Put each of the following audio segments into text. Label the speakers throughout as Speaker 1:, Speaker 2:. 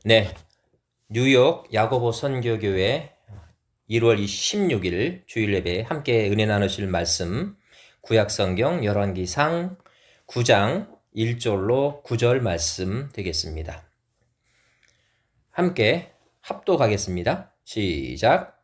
Speaker 1: 네, 뉴욕 야고보 선교교회 1월 16일 주일 예배 함께 은혜 나누실 말씀 구약성경 열왕기상 9장 1절로 9절 말씀 되겠습니다. 함께 합독하겠습니다. 시작.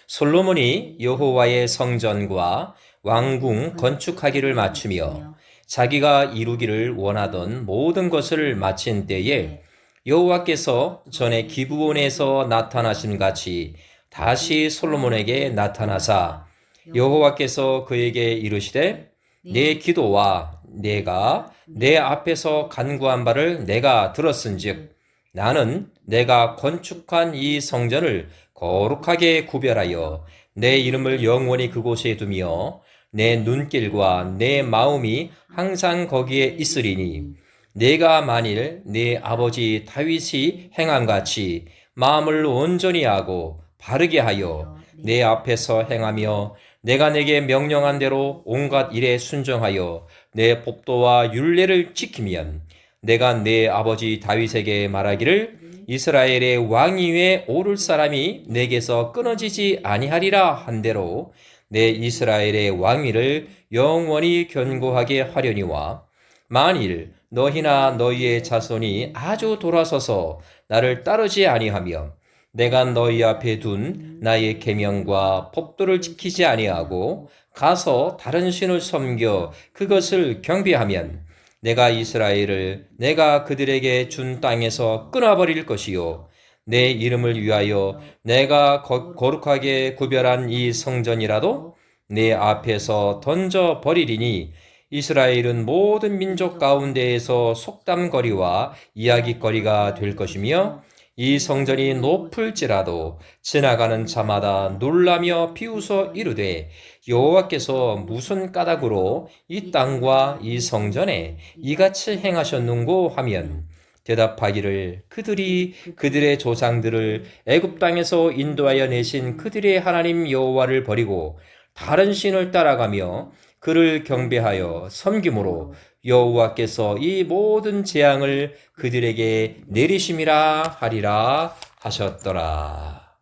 Speaker 1: 솔로몬이 여호와의 성전과 왕궁 건축하기를 마치며 자기가 이루기를 원하던 모든 것을 마친 때에 여호와께서 전에 기브온에서 나타나신 같이 다시 솔로몬에게 나타나사 여호와께서 그에게 이르시되 내 기도와 내가 내 앞에서 간구한 바를 내가 들었은즉 나는 내가 건축한 이 성전을 거룩하게 구별하여 내 이름을 영원히 그곳에 두며 내 눈길과 내 마음이 항상 거기에 있으리니 내가 만일 내 아버지 다윗이 행함같이 마음을 온전히 하고 바르게 하여 내 앞에서 행하며 내가 내게 명령한 대로 온갖 일에 순종하여 내 법도와 율례를 지키면 내가 내 아버지 다윗에게 말하기를 이스라엘의 왕위 위에 오를 사람이 내게서 끊어지지 아니하리라 한대로 내 이스라엘의 왕위를 영원히 견고하게 하려니와 만일 너희나 너희의 자손이 아주 돌아서서 나를 따르지 아니하며 내가 너희 앞에 둔 나의 계명과 법도를 지키지 아니하고 가서 다른 신을 섬겨 그것을 경배하면 내가 이스라엘을 내가 그들에게 준 땅에서 끊어버릴 것이요 내 이름을 위하여 내가 거룩하게 구별한 이 성전이라도 내 앞에서 던져 버리리니 이스라엘은 모든 민족 가운데에서 속담거리와 이야기거리가 될 것이며 이 성전이 높을지라도 지나가는 자마다 놀라며 비웃어 이르되 여호와께서 무슨 까닭으로 이 땅과 이 성전에 이같이 행하셨는고 하면 대답하기를 그들이 그들의 조상들을 애굽 땅에서 인도하여 내신 그들의 하나님 여호와를 버리고 다른 신을 따라가며 그를 경배하여 섬김으로 여호와께서 이 모든 재앙을 그들에게 내리심이라 하리라 하셨더라.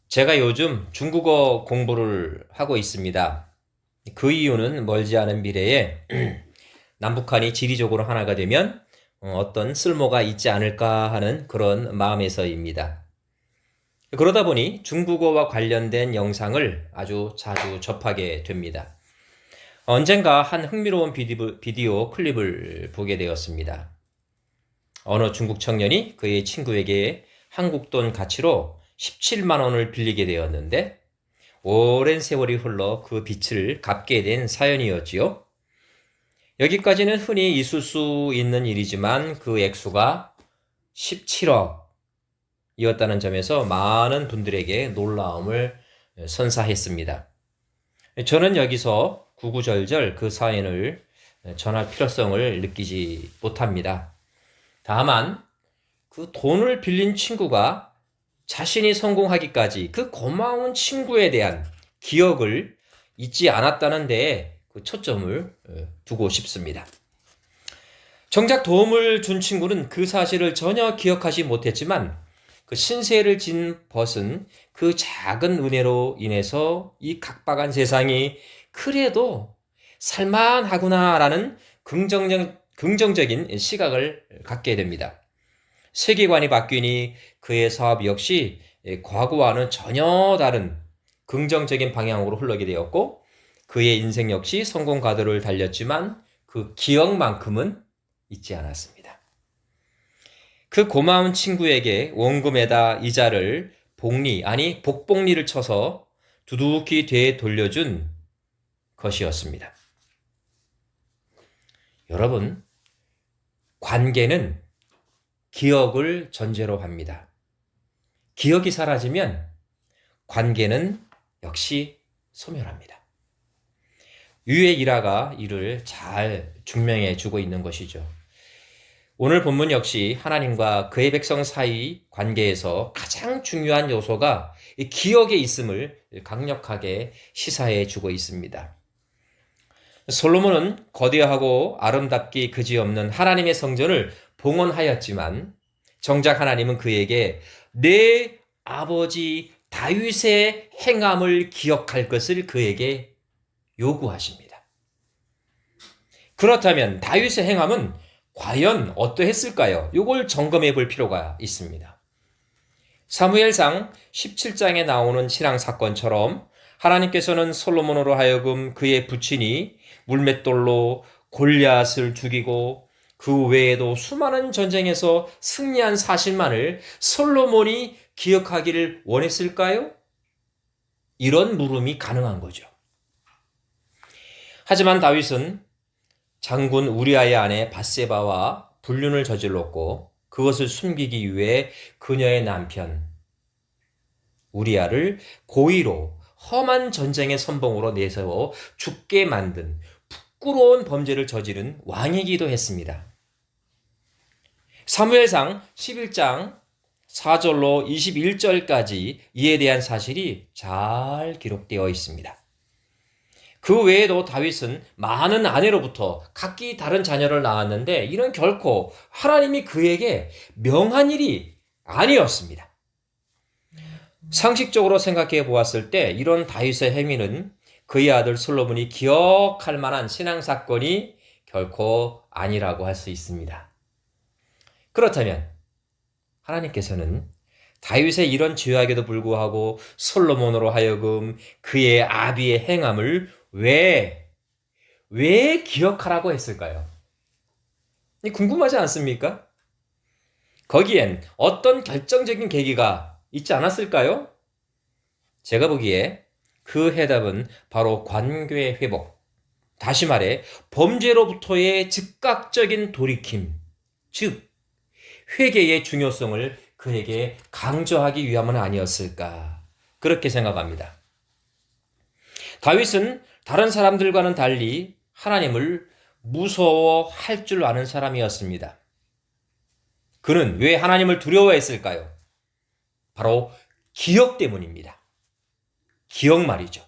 Speaker 1: 제가 요즘 중국어 공부를 하고 있습니다. 그 이유는 멀지 않은 미래에 남북한이 지리적으로 하나가 되면 어떤 쓸모가 있지 않을까 하는 그런 마음에서입니다. 그러다 보니 중국어와 관련된 영상을 아주 자주 접하게 됩니다. 언젠가 한 흥미로운 비디오 클립을 보게 되었습니다. 어느 중국 청년이 그의 친구에게 한국 돈 가치로 17만 원을 빌리게 되었는데 오랜 세월이 흘러 그 빚을 갚게 된 사연이었지요. 여기까지는 흔히 있을 수 있는 일이지만 그 액수가 17억 이었다는 점에서 많은 분들에게 놀라움을 선사했습니다. 저는 여기서 구구절절 그 사연을 전할 필요성을 느끼지 못합니다. 다만 그 돈을 빌린 친구가 자신이 성공하기까지 그 고마운 친구에 대한 기억을 잊지 않았다는 데에 그 초점을 두고 싶습니다. 정작 도움을 준 친구는 그 사실을 전혀 기억하지 못했지만 그 신세를 진 벗은 그 작은 은혜로 인해서 이 각박한 세상이 그래도 살만하구나라는 긍정적인 시각을 갖게 됩니다. 세계관이 바뀌니 그의 사업 역시 과거와는 전혀 다른 긍정적인 방향으로 흘러게 되었고 그의 인생 역시 성공 가도를 달렸지만 그 기억만큼은 잊지 않았습니다. 그 고마운 친구에게 원금에다 이자를 복복리를 쳐서 두둑히 되돌려준 것이었습니다. 여러분, 관계는 기억을 전제로 합니다. 기억이 사라지면 관계는 역시 소멸합니다. 유의 일화가 이를 잘 증명해 주고 있는 것이죠. 오늘 본문 역시 하나님과 그의 백성 사이 관계에서 가장 중요한 요소가 기억에 있음을 강력하게 시사해 주고 있습니다. 솔로몬은 거대하고 아름답기 그지없는 하나님의 성전을 봉헌하였지만 정작 하나님은 그에게 내 아버지 다윗의 행함을 기억할 것을 그에게 요구하십니다. 그렇다면 다윗의 행함은 과연 어떠했을까요? 이걸 점검해 볼 필요가 있습니다. 사무엘상 17장에 나오는 신앙 사건처럼 하나님께서는 솔로몬으로 하여금 그의 부친이 물맷돌로 골리앗을 죽이고 그 외에도 수많은 전쟁에서 승리한 사실만을 솔로몬이 기억하기를 원했을까요? 이런 물음이 가능한 거죠. 하지만 다윗은 장군 우리아의 아내 밧세바와 불륜을 저질렀고 그것을 숨기기 위해 그녀의 남편 우리아를 고의로 험한 전쟁의 선봉으로 내세워 죽게 만든 부끄러운 범죄를 저지른 왕이기도 했습니다. 사무엘상 11장 4절로 21절까지 이에 대한 사실이 잘 기록되어 있습니다. 그 외에도 다윗은 많은 아내로부터 각기 다른 자녀를 낳았는데 이는 결코 하나님이 그에게 명한 일이 아니었습니다. 상식적으로 생각해 보았을 때 이런 다윗의 행위는 그의 아들 솔로몬이 기억할 만한 신앙사건이 결코 아니라고 할 수 있습니다. 그렇다면 하나님께서는 다윗의 이런 죄악에도 불구하고 솔로몬으로 하여금 그의 아비의 행함을 왜 기억하라고 했을까요? 궁금하지 않습니까? 거기엔 어떤 결정적인 계기가 있지 않았을까요? 제가 보기에 그 해답은 바로 관계 회복, 다시 말해 범죄로부터의 즉각적인 돌이킴, 즉 회개의 중요성을 그에게 강조하기 위함은 아니었을까 그렇게 생각합니다. 다윗은 다른 사람들과는 달리 하나님을 무서워할 줄 아는 사람이었습니다. 그는 왜 하나님을 두려워했을까요? 바로 기억 때문입니다. 기억 말이죠.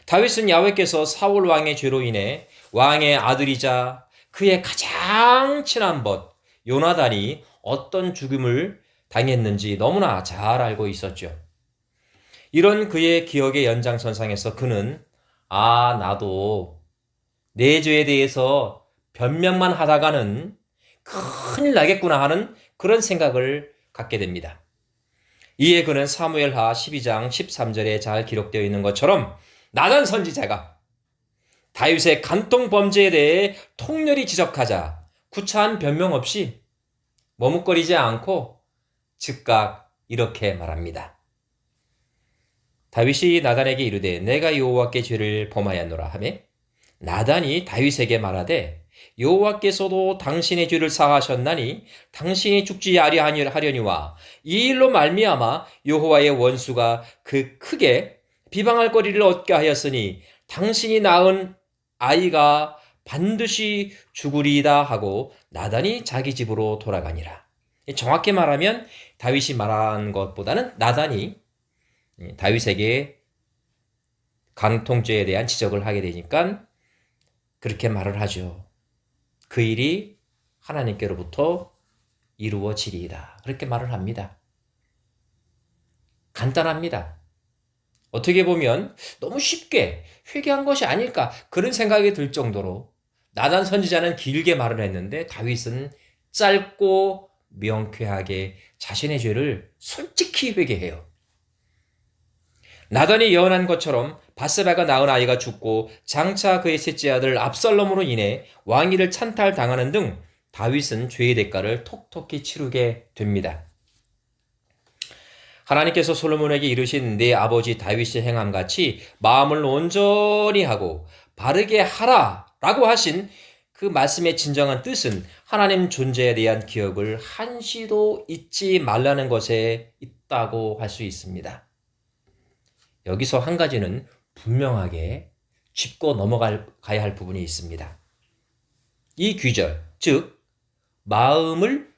Speaker 1: 다윗은 야훼께서 사울 왕의 죄로 인해 왕의 아들이자 그의 가장 친한 벗 요나단이 어떤 죽음을 당했는지 너무나 잘 알고 있었죠. 이런 그의 기억의 연장선상에서 그는 나도 내 죄에 대해서 변명만 하다가는 큰일 나겠구나 하는 그런 생각을 갖게 됩니다. 이에 그는 사무엘하 12장 13절에 잘 기록되어 있는 것처럼 나단 선지자가 다윗의 간통 범죄에 대해 통렬히 지적하자 구차한 변명 없이 머뭇거리지 않고 즉각 이렇게 말합니다. 다윗이 나단에게 이르되 내가 여호와께 죄를 범하였노라 하매 나단이 다윗에게 말하되 여호와께서도 당신의 죄를 사하셨나니 당신이 죽지 아니하려니와 이 일로 말미암아 여호와의 원수가 그 크게 비방할 거리를 얻게 하였으니 당신이 낳은 아이가 반드시 죽으리이다 하고 나단이 자기 집으로 돌아가니라. 정확히 말하면 다윗이 말한 것보다는 나단이 다윗에게 간통죄에 대한 지적을 하게 되니까 그렇게 말을 하죠. 그 일이 하나님께로부터 이루어지리이다. 그렇게 말을 합니다. 간단합니다. 어떻게 보면 너무 쉽게 회개한 것이 아닐까 그런 생각이 들 정도로 나단 선지자는 길게 말을 했는데 다윗은 짧고 명쾌하게 자신의 죄를 솔직히 회개해요. 나단이 예언한 것처럼 밧세바가 낳은 아이가 죽고 장차 그의 셋째 아들 압살롬으로 인해 왕위를 찬탈당하는 등 다윗은 죄의 대가를 톡톡히 치르게 됩니다. 하나님께서 솔로몬에게 이르신 내 아버지 다윗의 행함같이 마음을 온전히 하고 바르게 하라 라고 하신 그 말씀의 진정한 뜻은 하나님 존재에 대한 기억을 한시도 잊지 말라는 것에 있다고 할 수 있습니다. 여기서 한 가지는 분명하게 짚고 넘어가야 할 부분이 있습니다. 이 귀절, 즉 마음을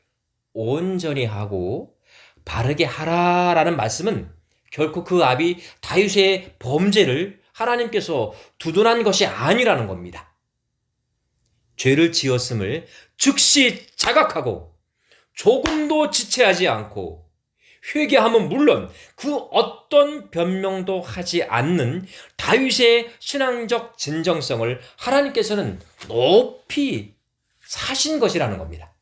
Speaker 1: 온전히 하고 바르게 하라라는 말씀은 결코 그 아비 다윗의 범죄를 하나님께서 두둔한 것이 아니라는 겁니다. 죄를 지었음을 즉시 자각하고 조금도 지체하지 않고 회개하면 물론 그 어떤 변명도 하지 않는 다윗의 신앙적 진정성을 하나님께서는 높이 사신 것이라는 겁니다.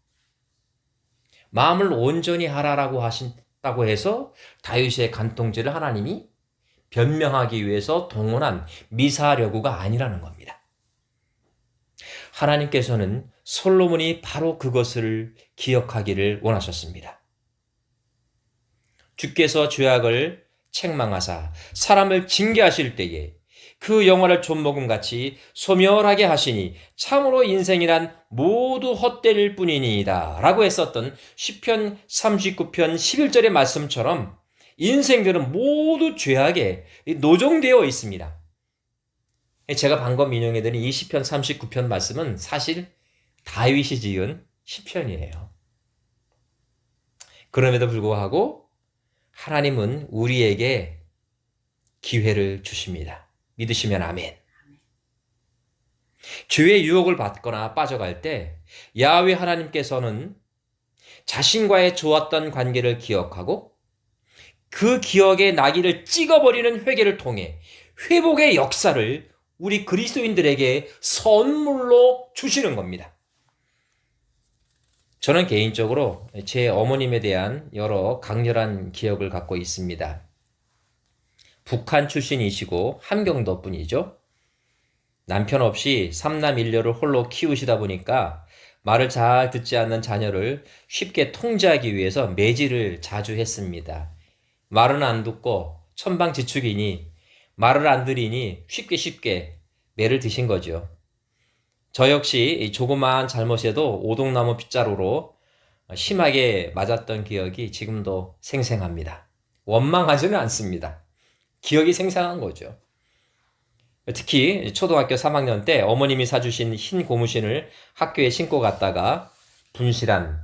Speaker 1: 마음을 온전히 하라라고 하신다고 해서 다윗의 간통죄를 하나님이 변명하기 위해서 동원한 미사려구가 아니라는 겁니다. 하나님께서는 솔로몬이 바로 그것을 기억하기를 원하셨습니다. 주께서 죄악을 책망하사 사람을 징계하실 때에 그 영화를 좀먹음 같이 소멸하게 하시니 참으로 인생이란 모두 헛되릴 뿐이니이다 라고 했었던 시편 39편 11절의 말씀처럼 인생들은 모두 죄악에 노정되어 있습니다. 제가 방금 인용해드린 이 시편 39편 말씀은 사실 다윗이 지은 시편이에요. 그럼에도 불구하고 하나님은 우리에게 기회를 주십니다. 믿으시면 아멘. 죄의 유혹을 받거나 빠져갈 때 야훼 하나님께서는 자신과의 좋았던 관계를 기억하고 그 기억의 나기를 찍어버리는 회개를 통해 회복의 역사를 우리 그리스도인들에게 선물로 주시는 겁니다. 저는 개인적으로 제 어머님에 대한 여러 강렬한 기억을 갖고 있습니다. 북한 출신이시고 함경도 분이죠. 남편 없이 3남 1녀를 홀로 키우시다 보니까 말을 잘 듣지 않는 자녀를 쉽게 통제하기 위해서 매질을 자주 했습니다. 말은 안 듣고 천방지축이니 말을 안 들으니 쉽게 매를 드신 거죠. 저 역시 조그마한 잘못에도 오동나무 빗자루로 심하게 맞았던 기억이 지금도 생생합니다. 원망하지는 않습니다. 기억이 생생한 거죠. 특히 초등학교 3학년 때 어머님이 사주신 흰 고무신을 학교에 신고 갔다가 분실한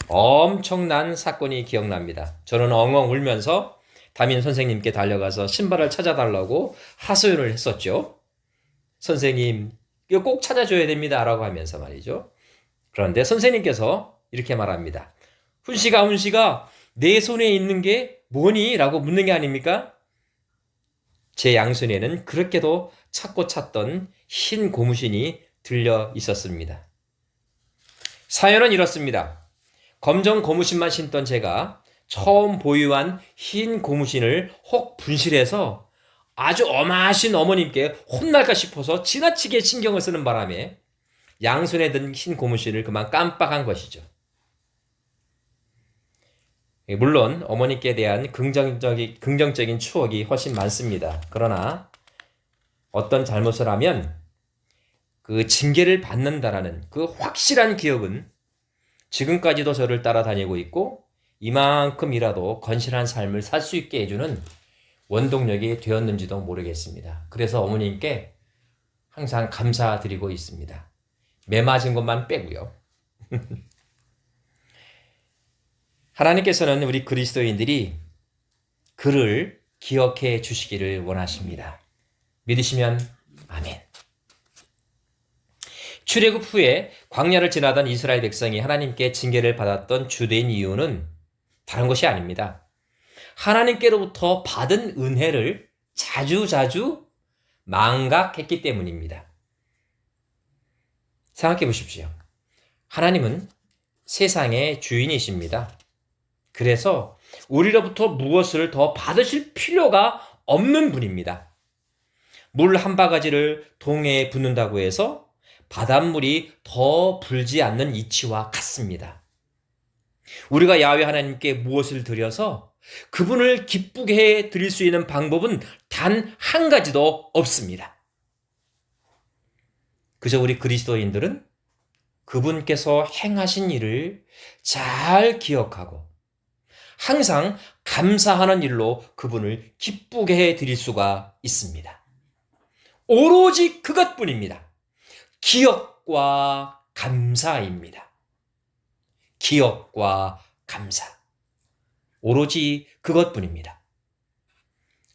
Speaker 1: 엄청난 사건이 기억납니다. 저는 엉엉 울면서 담임 선생님께 달려가서 신발을 찾아달라고 하소연을 했었죠. 선생님, 이거 꼭 찾아줘야 됩니다. 라고 하면서 말이죠. 그런데 선생님께서 이렇게 말합니다. 훈시가 내 손에 있는 게 뭐니? 라고 묻는 게 아닙니까? 제 양손에는 그렇게도 찾고 찾던 흰 고무신이 들려 있었습니다. 사연은 이렇습니다. 검정 고무신만 신던 제가 처음 보유한 흰 고무신을 혹 분실해서 아주 엄하신 어머님께 혼날까 싶어서 지나치게 신경을 쓰는 바람에 양손에 든 흰 고무신을 그만 깜빡한 것이죠. 물론 어머니께 대한 긍정적인 추억이 훨씬 많습니다. 그러나 어떤 잘못을 하면 그 징계를 받는다라는 그 확실한 기억은 지금까지도 저를 따라다니고 있고 이만큼이라도 건실한 삶을 살 수 있게 해주는 원동력이 되었는지도 모르겠습니다. 그래서 어머님께 항상 감사드리고 있습니다. 매 맞은 것만 빼고요. 하나님께서는 우리 그리스도인들이 그를 기억해 주시기를 원하십니다. 믿으시면 아멘. 출애굽 후에 광야를 지나던 이스라엘 백성이 하나님께 징계를 받았던 주된 이유는 다른 것이 아닙니다. 하나님께로부터 받은 은혜를 자주자주 망각했기 때문입니다. 생각해 보십시오. 하나님은 세상의 주인이십니다. 그래서 우리로부터 무엇을 더 받으실 필요가 없는 분입니다. 물 한 바가지를 동해에 붓는다고 해서 바닷물이 더 불지 않는 이치와 같습니다. 우리가 야훼 하나님께 무엇을 드려서 그분을 기쁘게 해 드릴 수 있는 방법은 단 한 가지도 없습니다. 그저 우리 그리스도인들은 그분께서 행하신 일을 잘 기억하고 항상 감사하는 일로 그분을 기쁘게 해 드릴 수가 있습니다. 오로지 그것뿐입니다. 기억과 감사입니다. 기억과 감사. 오로지 그것뿐입니다.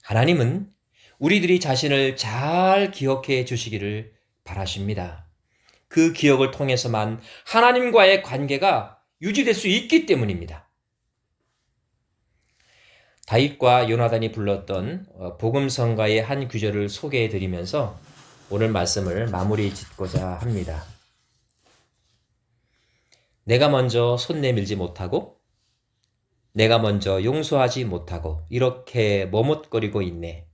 Speaker 1: 하나님은 우리들이 자신을 잘 기억해 주시기를 바라십니다. 그 기억을 통해서만 하나님과의 관계가 유지될 수 있기 때문입니다. 다윗과 요나단이 불렀던 복음성가의 한 구절을 소개해 드리면서 오늘 말씀을 마무리 짓고자 합니다. 내가 먼저 손 내밀지 못하고 내가 먼저 용서하지 못하고 이렇게 머뭇거리고 있네.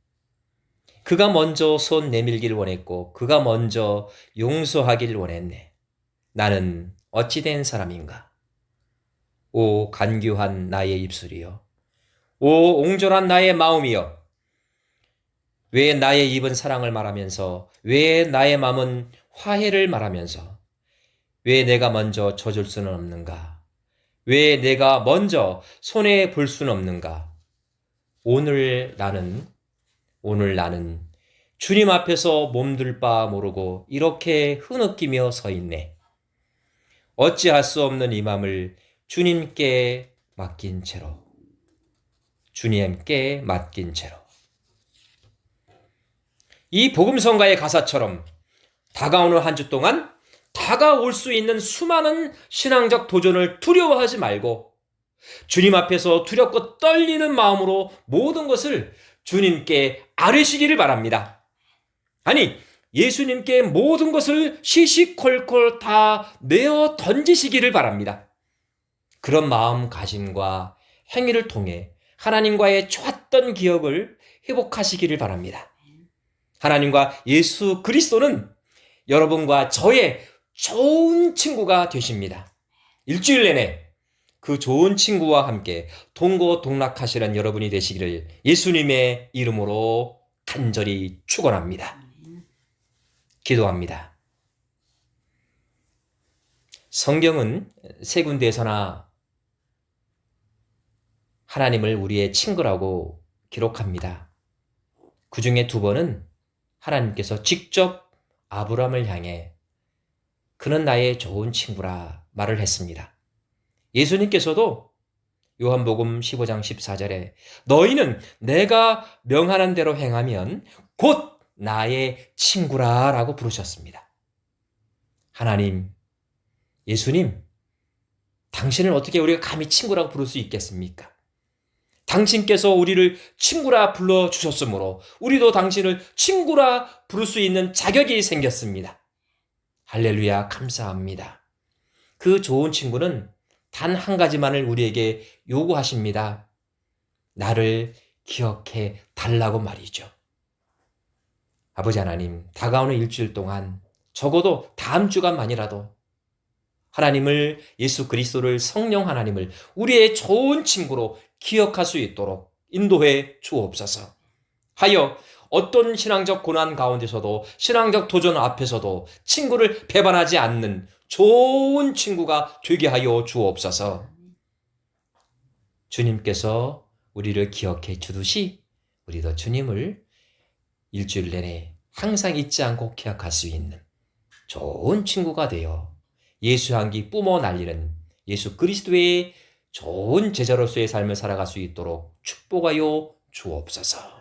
Speaker 1: 그가 먼저 손 내밀길 원했고 그가 먼저 용서하길 원했네. 나는 어찌 된 사람인가? 오 간교한 나의 입술이여, 오 옹졸한 나의 마음이여, 왜 나의 입은 사랑을 말하면서, 왜 나의 마음은 화해를 말하면서, 왜 내가 먼저 져줄 수는 없는가? 왜 내가 먼저 손해 볼 수는 없는가? 오늘 나는 주님 앞에서 몸둘 바 모르고 이렇게 흐느끼며 서 있네. 어찌할 수 없는 이 맘을 주님께 맡긴 채로, 주님께 맡긴 채로. 이 복음성가의 가사처럼 다가오는 한 주 동안 다가올 수 있는 수많은 신앙적 도전을 두려워하지 말고 주님 앞에서 두렵고 떨리는 마음으로 모든 것을 주님께 아뢰시기를 바랍니다. 아니, 예수님께 모든 것을 시시콜콜 다 내어 던지시기를 바랍니다. 그런 마음가짐과 행위를 통해 하나님과의 좋았던 기억을 회복하시기를 바랍니다. 하나님과 예수 그리스도는 여러분과 저의 좋은 친구가 되십니다. 일주일 내내 그 좋은 친구와 함께 동고동락하시는 여러분이 되시기를 예수님의 이름으로 간절히 축원합니다. 기도합니다. 성경은 세 군데에서나 하나님을 우리의 친구라고 기록합니다. 그 중에 두 번은 하나님께서 직접 아브라함을 향해 그는 나의 좋은 친구라 말을 했습니다. 예수님께서도 요한복음 15장 14절에 너희는 내가 명하는 대로 행하면 곧 나의 친구라 라고 부르셨습니다. 하나님, 예수님, 당신을 어떻게 우리가 감히 친구라고 부를 수 있겠습니까? 당신께서 우리를 친구라 불러주셨으므로 우리도 당신을 친구라 부를 수 있는 자격이 생겼습니다. 할렐루야, 감사합니다. 그 좋은 친구는 단 한 가지만을 우리에게 요구하십니다. 나를 기억해 달라고 말이죠. 아버지 하나님, 다가오는 일주일 동안 적어도 다음 주간만이라도 하나님을, 예수 그리스도를, 성령 하나님을 우리의 좋은 친구로 기억할 수 있도록 인도해 주옵소서. 하여 어떤 신앙적 고난 가운데서도 신앙적 도전 앞에서도 친구를 배반하지 않는 좋은 친구가 되게 하여 주옵소서. 주님께서 우리를 기억해 주듯이 우리도 주님을 일주일 내내 항상 잊지 않고 기억할 수 있는 좋은 친구가 되어 예수 향기 뿜어 날리는 예수 그리스도의 좋은 제자로서의 삶을 살아갈 수 있도록 축복하여 주옵소서.